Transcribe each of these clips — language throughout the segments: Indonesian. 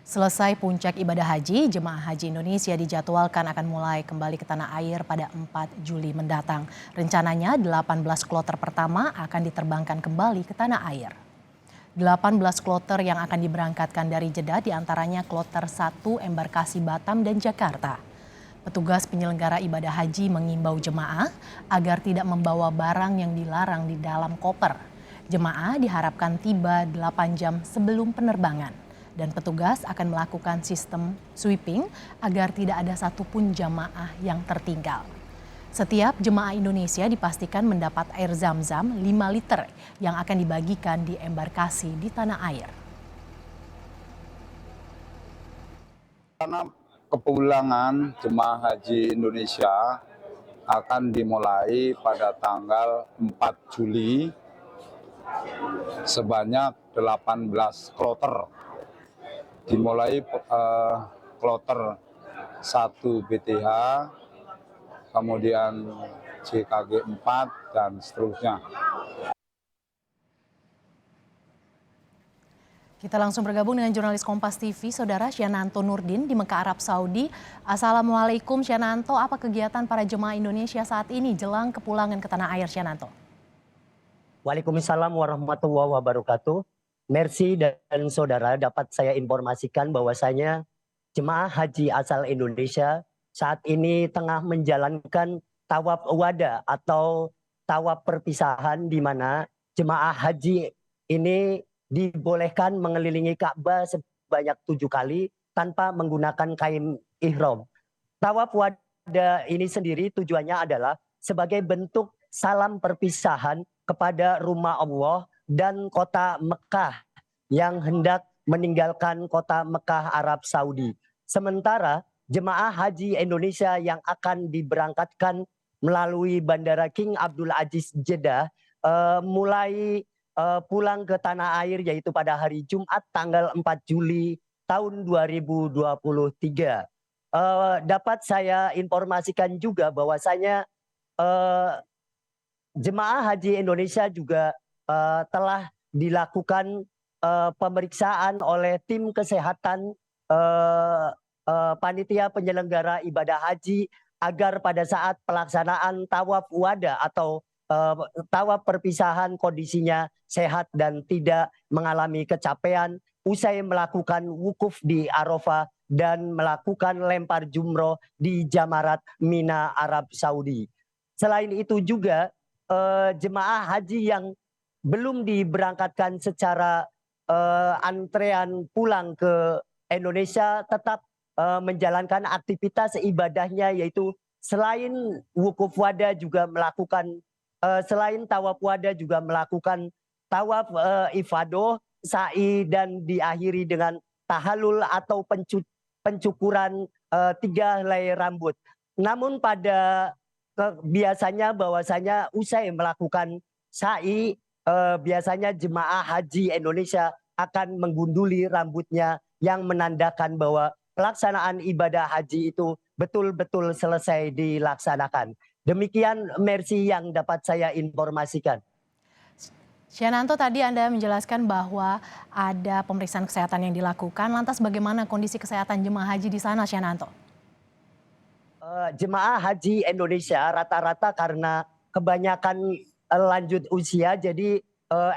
Selesai puncak ibadah haji, jemaah haji Indonesia dijadwalkan akan mulai kembali ke tanah air pada 4 Juli mendatang. Rencananya 18 kloter pertama akan diterbangkan kembali ke tanah air. 18 kloter yang akan diberangkatkan dari Jeddah diantaranya kloter 1 embarkasi Batam dan Jakarta. Petugas penyelenggara ibadah haji mengimbau jemaah agar tidak membawa barang yang dilarang di dalam koper. Jemaah diharapkan tiba 8 jam sebelum penerbangan. Dan petugas akan melakukan sistem sweeping agar tidak ada satupun jamaah yang tertinggal. Setiap jemaah Indonesia dipastikan mendapat air zam-zam 5 liter yang akan dibagikan di embarkasi di tanah air. Karena kepulangan jemaah haji Indonesia akan dimulai pada tanggal 4 Juli sebanyak 18 kloter. Dimulai kloter 1 BTH, kemudian JKG 4 dan seterusnya. Kita langsung bergabung dengan jurnalis Kompas TV, Saudara Syananto Nurdin di Mekah, Arab Saudi. Assalamualaikum Syananto, apa kegiatan para jemaah Indonesia saat ini jelang kepulangan ke tanah air, Syananto? Waalaikumsalam warahmatullahi wabarakatuh. Mercy dan saudara, dapat saya informasikan bahwasanya jemaah haji asal Indonesia saat ini tengah menjalankan tawaf wada atau tawaf perpisahan, di mana jemaah haji ini dibolehkan mengelilingi Ka'bah sebanyak 7 kali tanpa menggunakan kain ihram. Tawaf wada ini sendiri tujuannya adalah sebagai bentuk salam perpisahan kepada rumah Allah dan kota Mekah yang hendak meninggalkan kota Mekah, Arab Saudi. Sementara jemaah haji Indonesia yang akan diberangkatkan melalui Bandara King Abdul Aziz Jeddah mulai pulang ke tanah air yaitu pada hari Jumat tanggal 4 Juli tahun 2023. Dapat saya informasikan juga bahwasanya jemaah haji Indonesia juga telah dilakukan pemeriksaan oleh tim kesehatan panitia penyelenggara ibadah haji agar pada saat pelaksanaan tawaf wada atau tawaf perpisahan kondisinya sehat dan tidak mengalami kecapean usai melakukan wukuf di Arafah dan melakukan lempar jumroh di Jamarat Mina, Arab Saudi. Selain itu juga jemaah haji yang belum diberangkatkan secara antrean pulang ke Indonesia tetap menjalankan aktivitas ibadahnya, yaitu selain wukuf wada juga melakukan selain tawaf wada juga melakukan tawaf ifadah, sa'i, dan diakhiri dengan tahallul atau pencukuran 3 helai rambut. Namun pada biasanya bahwasanya usai melakukan sa'i, biasanya jemaah haji Indonesia akan menggunduli rambutnya yang menandakan bahwa pelaksanaan ibadah haji itu betul-betul selesai dilaksanakan. Demikian Mercy yang dapat saya informasikan. Syananto, tadi Anda menjelaskan bahwa ada pemeriksaan kesehatan yang dilakukan. Lantas bagaimana kondisi kesehatan jemaah haji di sana, Syananto? Jemaah haji Indonesia rata-rata karena kebanyakan lanjut usia, jadi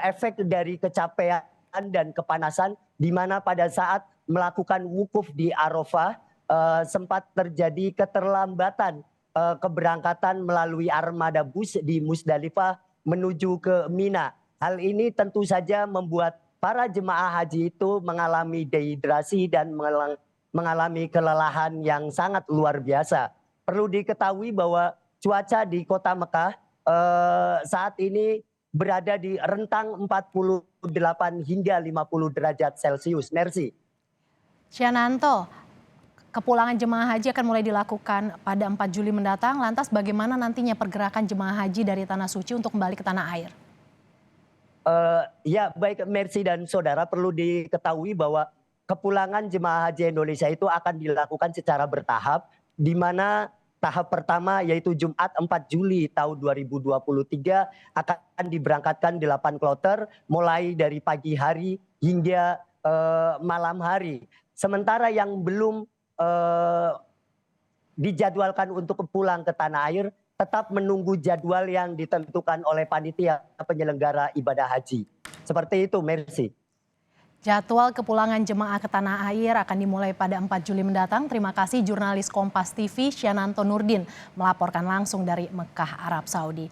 efek dari kecapean dan kepanasan, di mana pada saat melakukan wukuf di Arafah sempat terjadi keterlambatan keberangkatan melalui armada bus di Musdalifah menuju ke Mina. Hal ini tentu saja membuat para jemaah haji itu mengalami dehidrasi dan mengalami kelelahan yang sangat luar biasa. Perlu diketahui bahwa cuaca di kota Mekah saat ini berada di rentang 48 hingga 50 derajat Celcius. Mercy. Syananto, kepulangan jemaah haji akan mulai dilakukan pada 4 Juli mendatang. Lantas bagaimana nantinya pergerakan jemaah haji dari Tanah Suci untuk kembali ke tanah air? Ya, baik Mercy dan saudara, perlu diketahui bahwa kepulangan jemaah haji Indonesia itu akan dilakukan secara bertahap, di mana tahap pertama yaitu Jumat 4 Juli tahun 2023 akan diberangkatkan 8 kloter mulai dari pagi hari hingga malam hari. Sementara yang belum dijadwalkan untuk pulang ke tanah air tetap menunggu jadwal yang ditentukan oleh panitia penyelenggara ibadah haji. Seperti itu, Mercy. Jadwal kepulangan jemaah ke tanah air akan dimulai pada 4 Juli mendatang. Terima kasih jurnalis Kompas TV Syananto Nurdin melaporkan langsung dari Mekah, Arab Saudi.